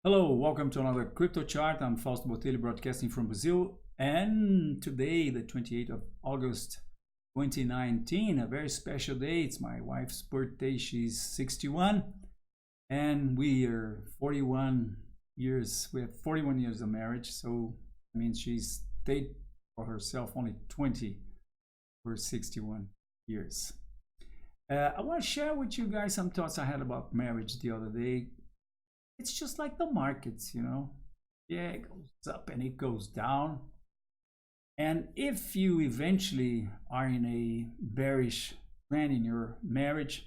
Hello, welcome to another crypto chart. I'm Fausto Botelho broadcasting from Brazil, and today, the 28th of August 2019, a very special day. It's my wife's birthday. She's 61, and we are 41 years. We have 41 years of marriage, so I mean she's stayed for herself only 20 for 61 years. I want to share with you guys some thoughts I had about marriage the other day. It's just like the markets, yeah, it goes up and it goes down. And if you eventually are in a bearish trend in your marriage,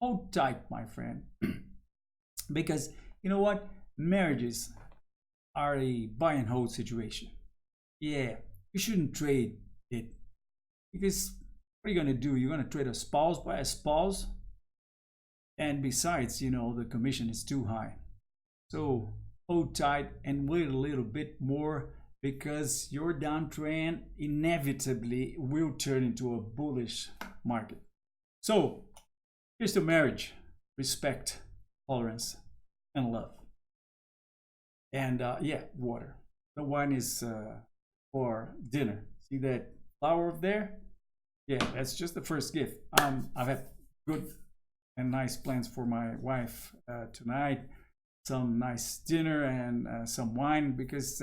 hold tight, my friend. Because you know what, marriages are a buy and hold situation. Yeah, you shouldn't trade it, because what are you going to do? You're going to trade a spouse by a spouse, and besides, the commission is too high. So hold tight and wait a little bit more, because your downtrend inevitably will turn into a bullish market. So here's to marriage: respect, tolerance, and love. And yeah, water. The wine is for dinner. See that flower up there? Yeah, that's just the first gift. I've had good and nice plans for my wife tonight. Some nice dinner and some wine, because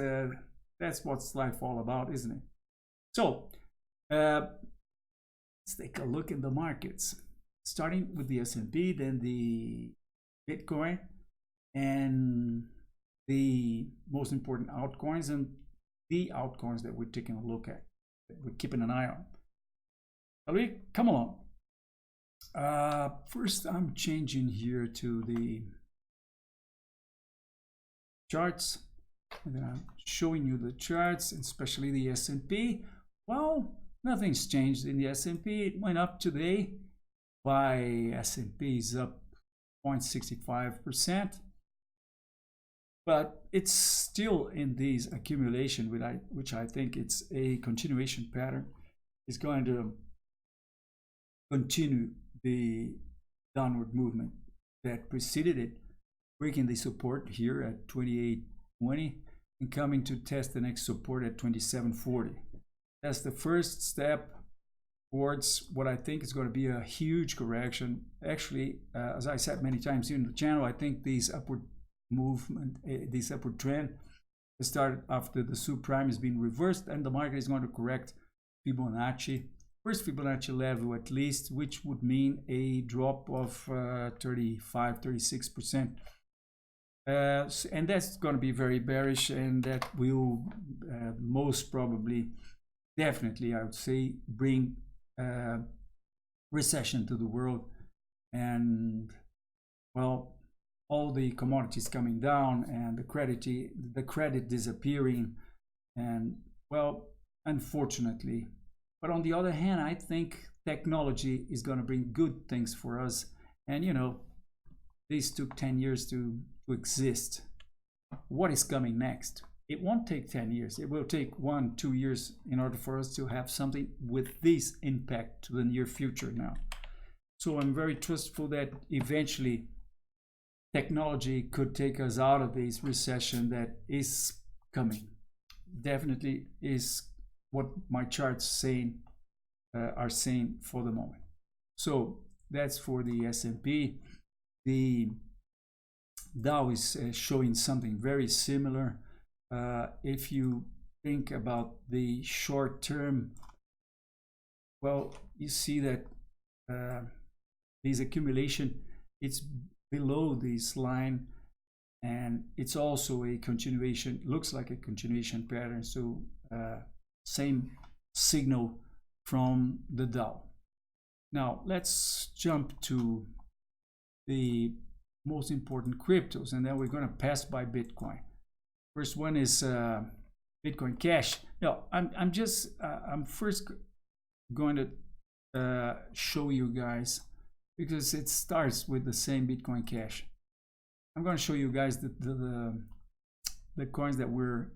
that's what's life all about, isn't it? So let's take a look at the markets, starting with the S&P, then the Bitcoin, and the most important altcoins, and the altcoins that we're taking a look at, that we're keeping an eye on. Shall we? Come along. First, I'm changing here to the charts, and then I'm showing you the charts, especially the S&P. Well, nothing's changed in the S&P. It went up today by S&P is up 0.65%, but it's still in these accumulation, which I think it's a continuation pattern. It's going to continue the downward movement that preceded it, breaking the support here at 28.20 and coming to test the next support at 27.40. That's the first step towards what I think is going to be a huge correction. Actually, as I said many times here in the channel, I think these upward movement, this upward trend started after the subprime has been reversed, and the market is going to correct Fibonacci. First Fibonacci level at least, which would mean a drop of 35-36%. And that's going to be very bearish, and that will most probably, definitely, I would say, bring recession to the world. And well, all the commodities coming down, and the credit disappearing, and well, unfortunately. But on the other hand, I think technology is going to bring good things for us. And these took 10 years to exist. What is coming next? It won't take 10 years. It will take 1-2 years in order for us to have something with this impact to the near future now. So I'm very trustful that eventually technology could take us out of this recession that is coming. Definitely is what my charts are saying for the moment. So that's for the S&P. The Dow is showing something very similar. If you think about the short term, well, you see that this accumulation, it's below this line, and it's also a continuation, looks like a continuation pattern. So same signal from the Dow. Now let's jump to the most important cryptos, and then we're going to pass by Bitcoin. First one is Bitcoin Cash. No, I'm first going to show you guys, because it starts with the same Bitcoin Cash. I'm going to show you guys the coins that we're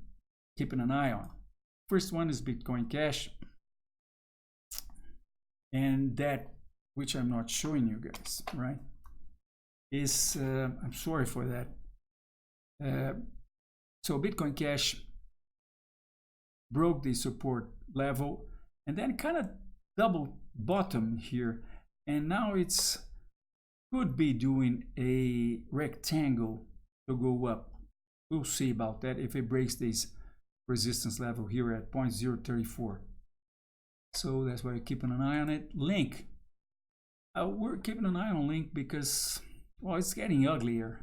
keeping an eye on. First one is Bitcoin Cash, and that, which I'm not showing you guys, right, is I'm sorry for that. So Bitcoin Cash broke the support level and then kind of double bottom here, and now it's could be doing a rectangle to go up. We'll see about that if it breaks this resistance level here at 0.034. So that's why we're keeping an eye on it. Link, we're keeping an eye on Link because, well, it's getting uglier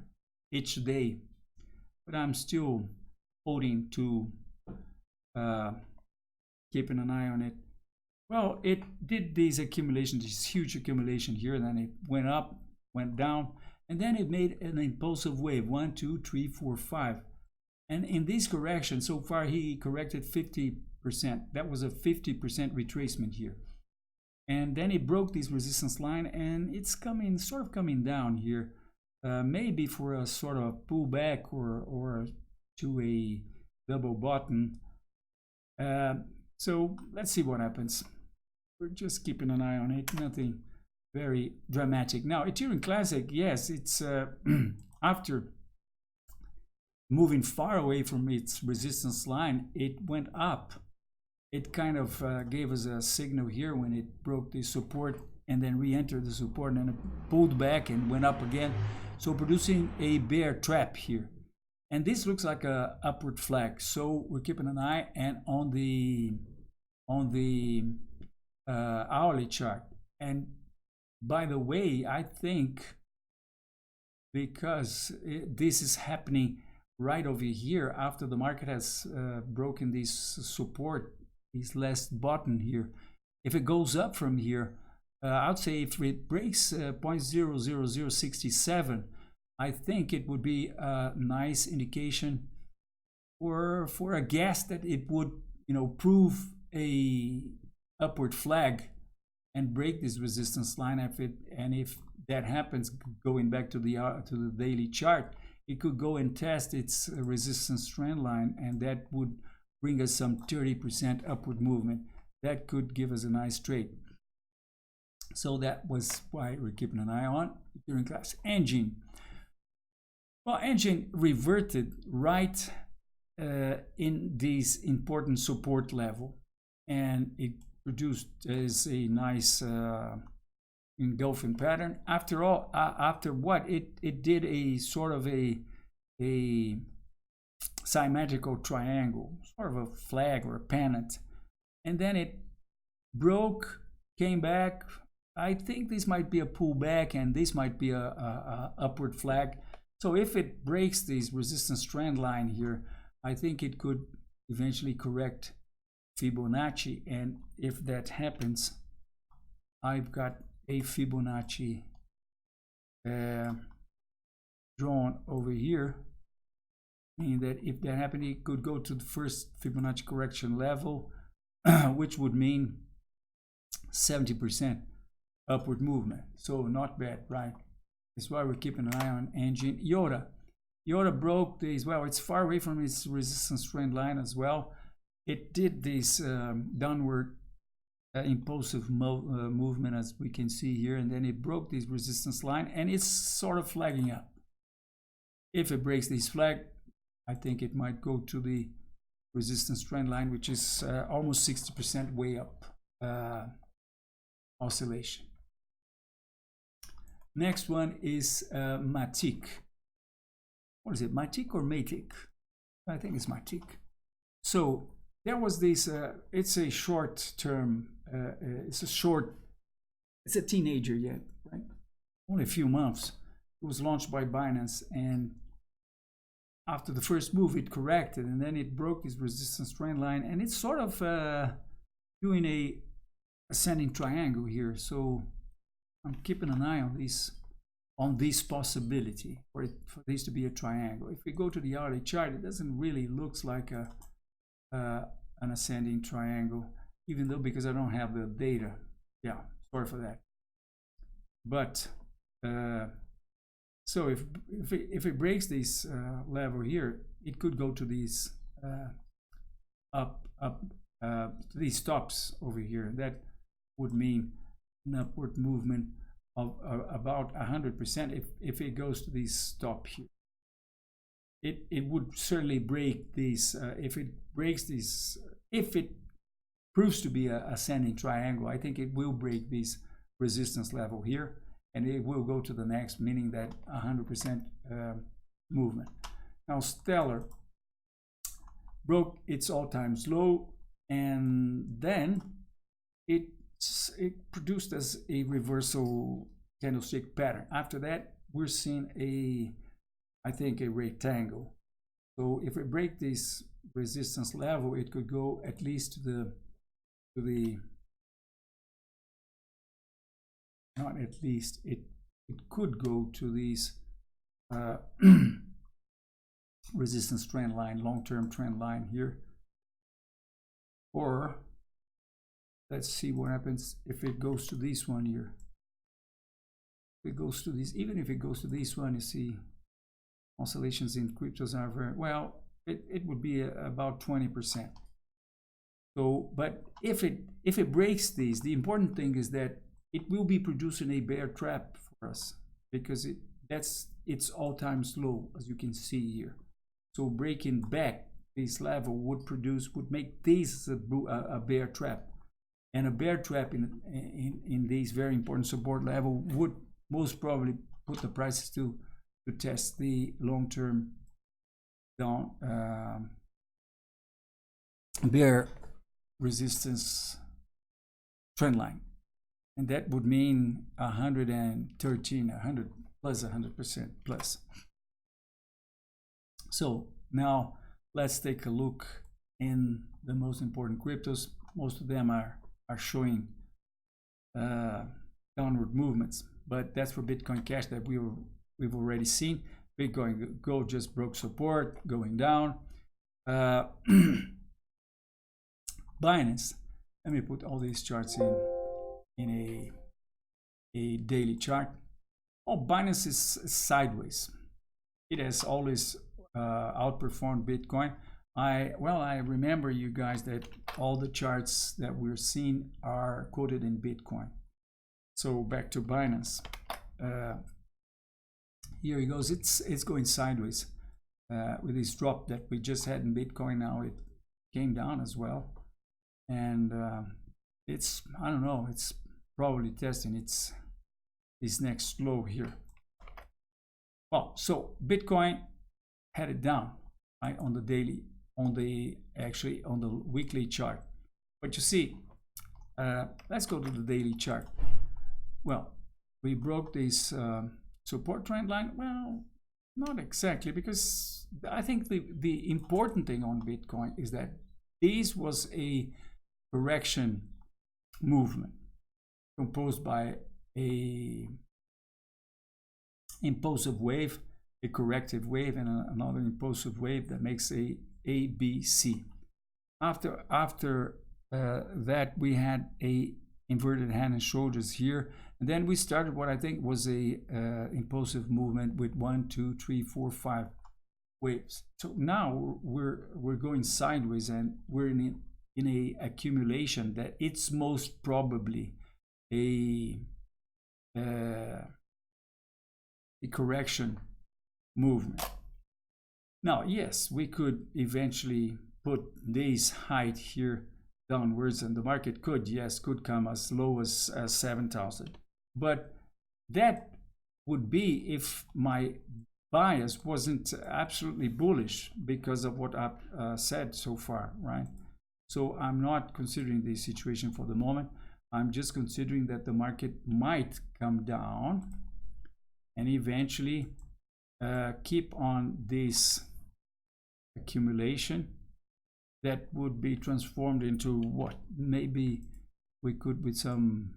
each day, but I'm still holding to keeping an eye on it. Well, it did this accumulation, this huge accumulation here, and then it went up, went down, and then it made an impulsive wave, 1, 2, 3, 4, 5. And in this correction, so far he corrected 50%. That was a 50% retracement here. And then it broke this resistance line, and it's coming, sort of coming down here, maybe for a sort of pullback or to a double bottom. So let's see what happens. We're just keeping an eye on it, nothing very dramatic. Now, Ethereum Classic, yes, it's after moving far away from its resistance line, it went up. It kind of gave us a signal here when it broke the support and then re-entered the support, and then it pulled back and went up again. So producing a bear trap here. And this looks like a upward flag. So we're keeping an eye and on the hourly chart. And by the way, I think because this is happening right over here after the market has broken this support, this last bottom here, if it goes up from here, I'd say if it breaks 0.00067, I think it would be a nice indication for a guess that it would, prove a upward flag and break this resistance line. If that happens, going back to the daily chart, it could go and test its resistance trend line, and that would bring us some 30% upward movement. That could give us a nice trade. So that was why we're keeping an eye on during class. Engine. Well, Engine reverted right in this important support level, and it produced as a nice engulfing pattern. After all, after what it did a sort of a symmetrical triangle, sort of a flag or a pennant, and then it broke, came back. I think this might be a pullback, and this might be a upward flag. So if it breaks this resistance trend line here, I think it could eventually correct Fibonacci. And if that happens, I've got a Fibonacci drawn over here, meaning that if that happened, it could go to the first Fibonacci correction level, which would mean 70% upward movement. So not bad, right? That's why we're keeping an eye on Engine. Yoda broke this. Well, it's far away from its resistance trend line as well. It did this downward impulsive movement, as we can see here, and then it broke this resistance line, and it's sort of flagging up. If it breaks this flag, I think it might go to the resistance trend line, which is almost 60% way up oscillation. Next one is Matic. What is it, Matic or Matic? I think it's Matic. So there was this, it's a short term, it's a teenager yet, right? Only a few months. It was launched by Binance, and after the first move it corrected, and then it broke this resistance trend line, and it's sort of doing a ascending triangle here. So I'm keeping an eye on this possibility for this to be a triangle. If we go to the hourly chart, it doesn't really look like an ascending triangle, even though, because I don't have the data. Yeah, sorry for that. But so if it breaks this level here, it could go to these these stops over here. That would mean an upward movement of about 100% if it goes to this stop here. it would certainly break these, if it breaks this, if it proves to be a ascending triangle, I think it will break this resistance level here, and it will go to the next, meaning that 100% movement. Now Stellar broke its all-time low, and then it produced as a reversal candlestick pattern. After that, we're seeing I think a rectangle. So if we break this resistance level, it could go at least to the not at least, it could go to these resistance trend line, long-term trend line here. Or let's see what happens if it goes to this one here. If it goes to this, even if it goes to this one, you see oscillations in cryptos are very well, it would be about 20%. So, but if it breaks these, the important thing is that it will be producing a bear trap for us, because that's its all-time low, as you can see here. So breaking back this level would make this a bear trap, and a bear trap in this very important support level would most probably put the prices to test the long-term down bear resistance trend line, and that would mean 113, 100 plus 100% plus. So now let's take a look in the most important cryptos. Most of them are showing downward movements, but that's for Bitcoin Cash that we've already seen. Bitcoin Gold just broke support, going down. Binance, let me put all these charts in a daily chart. Oh, Binance is sideways. It has always outperformed Bitcoin. I remember you guys that all the charts that we're seeing are quoted in Bitcoin. So back to Binance. Here it goes. It's going sideways with this drop that we just had in Bitcoin. Now it came down as well, and it's, I don't know, it's probably testing its next low here. Well, so Bitcoin headed down, right, on the daily, actually on the weekly chart. But you see, let's go to the daily chart. Well, we broke this support trend line. Well, not exactly, because I think the important thing on Bitcoin is that this was a correction movement composed by a impulsive wave, a corrective wave, and another impulsive wave that makes a ABC. After that, we had a inverted hand and shoulders here, and then we started what I think was a impulsive movement with 1, 2, 3, 4, 5 waves. So now we're going sideways, and we're in a accumulation that it's most probably a correction movement. Now, yes, we could eventually put this height here downwards, and the market could come as low as 7,000. But that would be if my bias wasn't absolutely bullish because of what I've said so far, right? So I'm not considering this situation for the moment. I'm just considering that the market might come down and eventually keep on this accumulation that would be transformed into what? Maybe we could, with some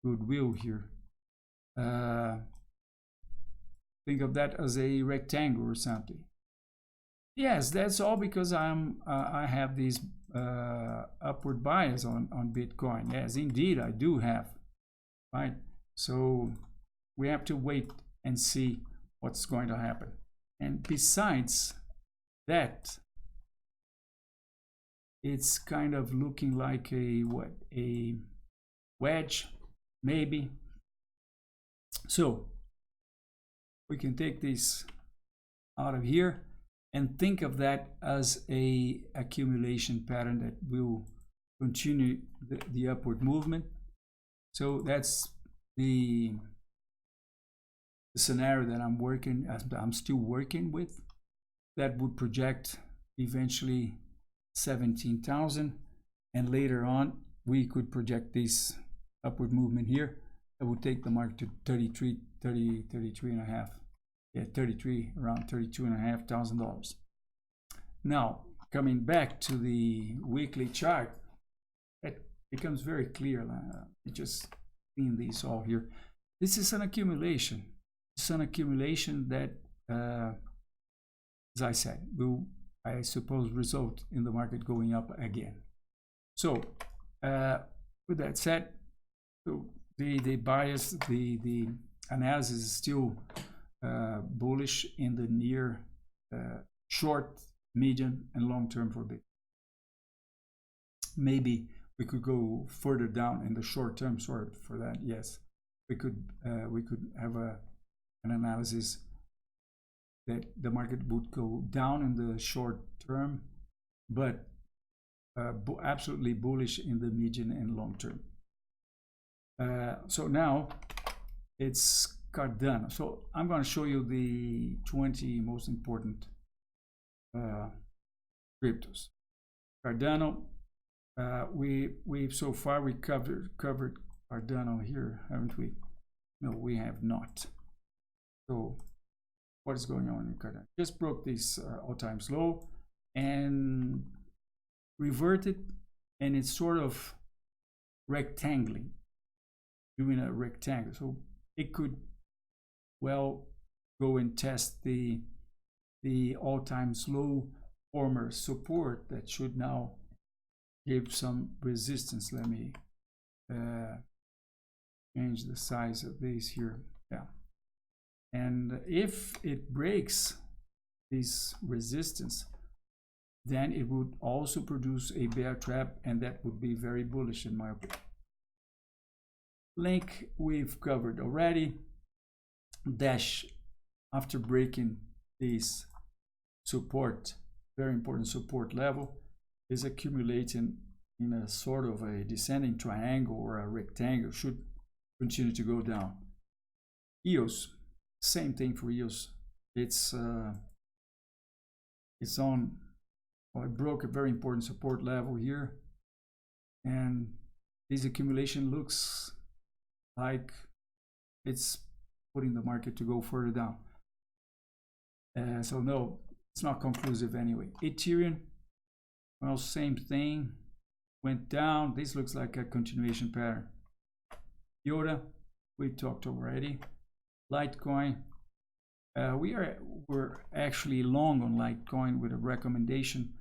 goodwill here, think of that as a rectangle or something. Yes, that's all because I have this upward bias on Bitcoin. Yes, indeed, I do have, right? So we have to wait and see what's going to happen. And besides that, it's kind of looking like a wedge, maybe. So we can take this out of here, and think of that as a accumulation pattern that will continue the upward movement. So that's the scenario that I'm still working with. That would project eventually 17,000, and later on we could project this upward movement here that would take the market to 33 and a half. Yeah, 33, around $32,500. Now, coming back to the weekly chart, it becomes very clear. Just clean these all here. This is an accumulation. It's an accumulation that, as I said, will, I suppose, result in the market going up again. So, with that said, so the bias, the analysis is still bullish in the near, short, medium, and long term for Bitcoin. Maybe we could go further down in the short term. Sorry for that. Yes, we could have an analysis that the market would go down in the short term, but absolutely bullish in the medium and long term. So now it's Cardano. So I'm going to show you the 20 most important cryptos. Cardano, we've so far we covered Cardano here, haven't we? No, we have not. So what is going on in Cardano? Just broke this all-time low and reverted, and it's sort of rectangling, doing a rectangle. So it could well go and test the all-time low former support that should now give some resistance. Let me change the size of this here. Yeah, and if it breaks this resistance, then it would also produce a bear trap, and that would be very bullish in my opinion. Link we've covered already. Dash, after breaking this support, very important support level, is accumulating in a sort of a descending triangle or a rectangle, should continue to go down. EOS, same thing for EOS. It's on, well, it broke a very important support level here, and this accumulation looks like it's putting the market to go further down. So no, it's not conclusive anyway. Ethereum, well, same thing, went down. This looks like a continuation pattern. Yoda, we talked already. Litecoin, we're actually long on Litecoin with a recommendation.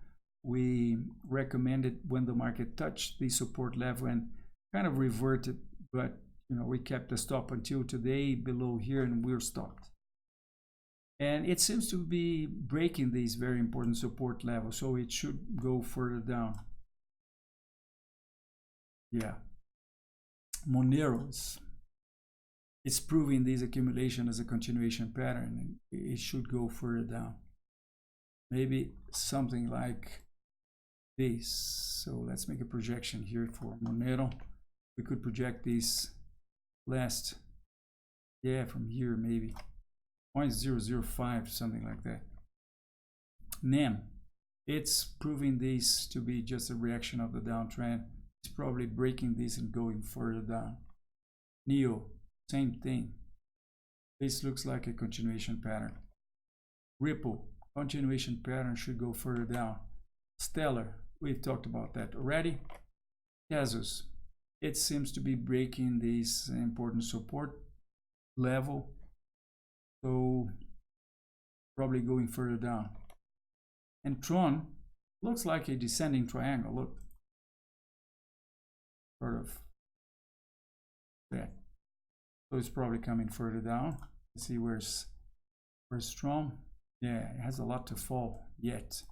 We recommended when the market touched the support level and kind of reverted, but we kept the stop until today below here, and we're stopped. And it seems to be breaking these very important support levels, so it should go further down. Yeah, Monero, it's proving this accumulation as a continuation pattern, and it should go further down. Maybe something like this. So let's make a projection here for Monero. We could project this last, yeah, from here maybe 0.005, something like that. NEM, it's proving this to be just a reaction of the downtrend. It's probably breaking this and going further down. NEO, same thing. This looks like a continuation pattern. Ripple, continuation pattern, should go further down. Stellar, we've talked about that already. Tezos, it seems to be breaking this important support level, so probably going further down. And Tron looks like a descending triangle. Look, sort of that. So it's probably coming further down. Let's see where's Tron. Yeah, it has a lot to fall yet.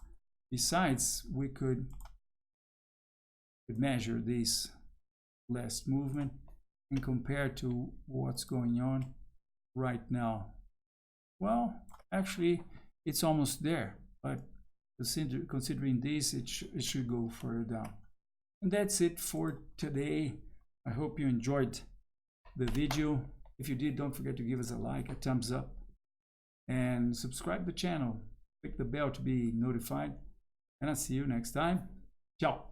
Besides, we could measure this last movement and compare to what's going on right now. Well, actually, it's almost there, but considering this, it should go further down. And that's it for today. I hope you enjoyed the video. If you did, don't forget to give us a like, a thumbs up, and subscribe to the channel. Click the bell to be notified. And I'll see you next time. Ciao.